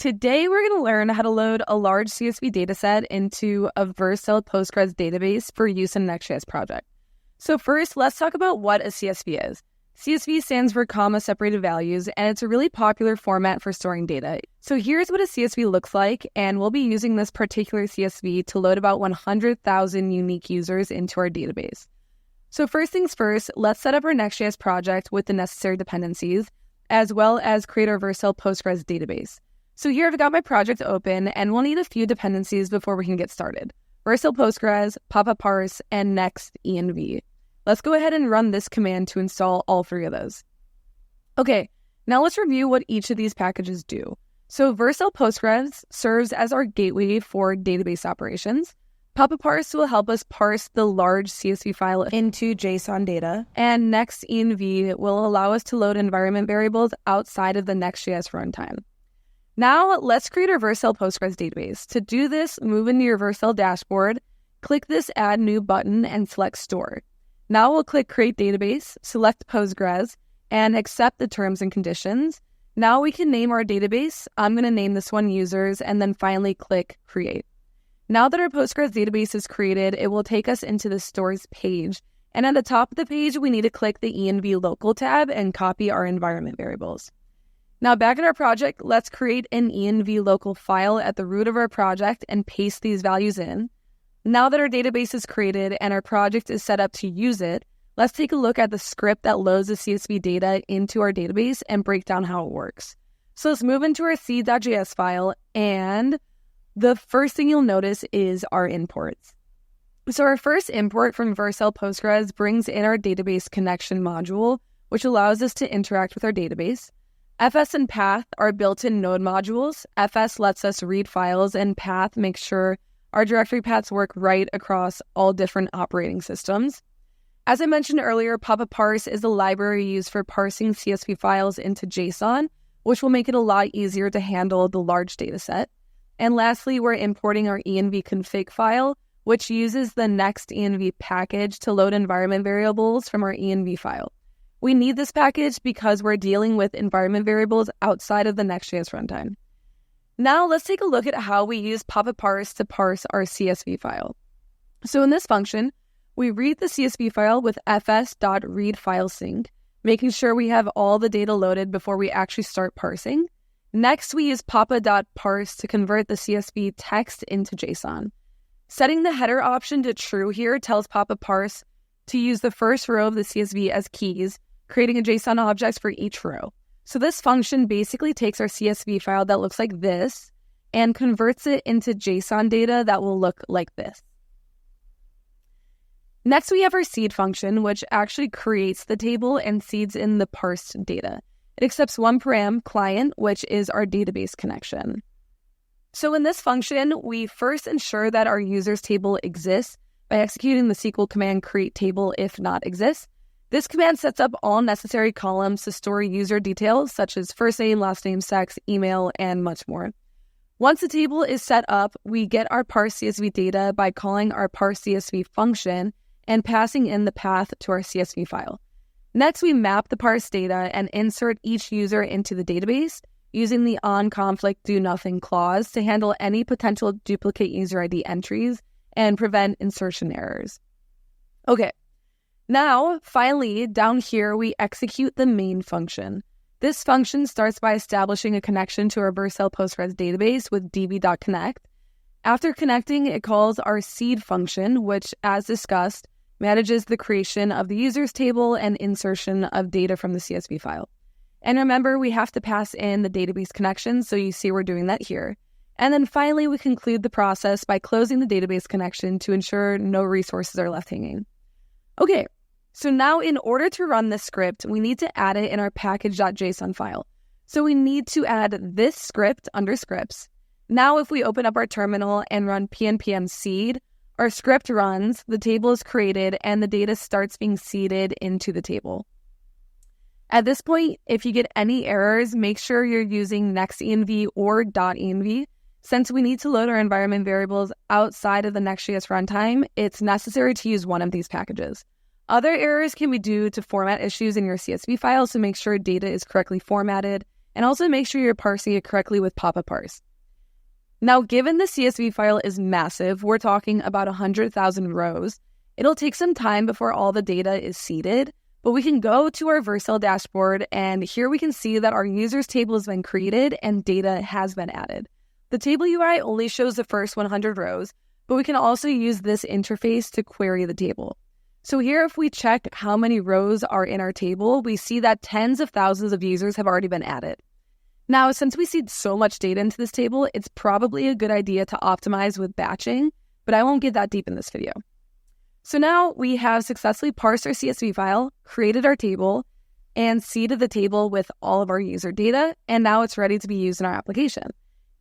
Today, we're going to learn how to load a large CSV dataset into a Vercel Postgres database for use in a Next.js project. So first, let's talk about what a CSV is. CSV stands for comma-separated values, and it's a really popular format for storing data. So here's what a CSV looks like, and we'll be using this particular CSV to load about 100,000 unique users into our database. So first things first, let's set up our Next.js project with the necessary dependencies, as well as create our Vercel Postgres database. So here I've got my project open, and we'll need a few dependencies before we can get started. Vercel Postgres, PapaParse, and Next.js. Let's go ahead and run this command to install all three of those. Okay, now let's review what each of these packages do. So Vercel Postgres serves as our gateway for database operations. PapaParse will help us parse the large CSV file into JSON data, and Next.js will allow us to load environment variables outside of the Next.js runtime. Now, let's create our Vercel Postgres database. To do this, move into your Vercel dashboard, click this Add New button, and select Store. Now we'll click Create Database, select Postgres, and accept the terms and conditions. Now we can name our database. I'm going to name this one Users, and then finally click Create. Now that our Postgres database is created, it will take us into the Stores page. And at the top of the page, we need to click the env local tab and copy our environment variables. Now back in our project, let's create an env local file at the root of our project and paste these values in. Now that our database is created and our project is set up to use it, let's take a look at the script that loads the CSV data into our database and break down how it works. So let's move into our c.js file, and the first thing you'll notice is our imports. So our first import from Vercel Postgres brings in our database connection module, which allows us to interact with our database. FS and Path are built-in node modules. FS lets us read files, and Path makes sure our directory paths work right across all different operating systems. As I mentioned earlier, PapaParse is a library used for parsing CSV files into JSON, which will make it a lot easier to handle the large dataset. And lastly, we're importing our env config file, which uses the Next.env package to load environment variables from our env file. We need this package because we're dealing with environment variables outside of the Next.js runtime. Now let's take a look at how we use PapaParse to parse our CSV file. So in this function, we read the CSV file with fs.readFileSync, making sure we have all the data loaded before we actually start parsing. Next, we use papa.parse to convert the CSV text into JSON. Setting the header option to true here tells PapaParse to use the first row of the CSV as keys, creating a JSON object for each row. So this function basically takes our CSV file that looks like this and converts it into JSON data that will look like this. Next, we have our seed function, which actually creates the table and seeds in the parsed data. It accepts one param, client, which is our database connection. So in this function, we first ensure that our users table exists by executing the SQL command create table if not exists. This command sets up all necessary columns to store user details such as first name, last name, sex, email, and much more. Once the table is set up, we get our parse CSV data by calling our parse CSV function and passing in the path to our CSV file. Next, we map the parse data and insert each user into the database using the onConflict do nothing clause to handle any potential duplicate user ID entries and prevent insertion errors. Okay. Now, finally, down here, we execute the main function. This function starts by establishing a connection to our Vercel Postgres database with db.connect. After connecting, it calls our seed function, which, as discussed, manages the creation of the users table and insertion of data from the CSV file. And remember, we have to pass in the database connection, so you see we're doing that here. And then finally, we conclude the process by closing the database connection to ensure no resources are left hanging. Okay, so now in order to run this script, we need to add it in our package.json file. So we need to add this script under scripts. Now if we open up our terminal and run pnpm seed, our script runs, the table is created, and the data starts being seeded into the table. At this point, if you get any errors, make sure you're using Next.env or .env. Since we need to load our environment variables outside of the Next.js runtime, it's necessary to use one of these packages. Other errors can be due to format issues in your CSV file, so make sure data is correctly formatted and also make sure you're parsing it correctly with PapaParse. Now, given the CSV file is massive, we're talking about 100,000 rows, it'll take some time before all the data is seeded, but we can go to our Vercel dashboard, and here we can see that our users table has been created and data has been added. The table UI only shows the first 100 rows, but we can also use this interface to query the table. So here, if we check how many rows are in our table, we see that tens of thousands of users have already been added. Now, since we seed so much data into this table, it's probably a good idea to optimize with batching, but I won't get that deep in this video. So now we have successfully parsed our CSV file, created our table, and seeded the table with all of our user data, and now it's ready to be used in our application.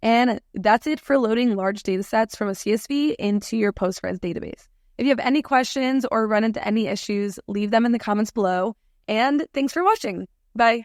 And that's it for loading large data sets from a CSV into your Postgres database. If you have any questions or run into any issues, leave them in the comments below. And thanks for watching. Bye.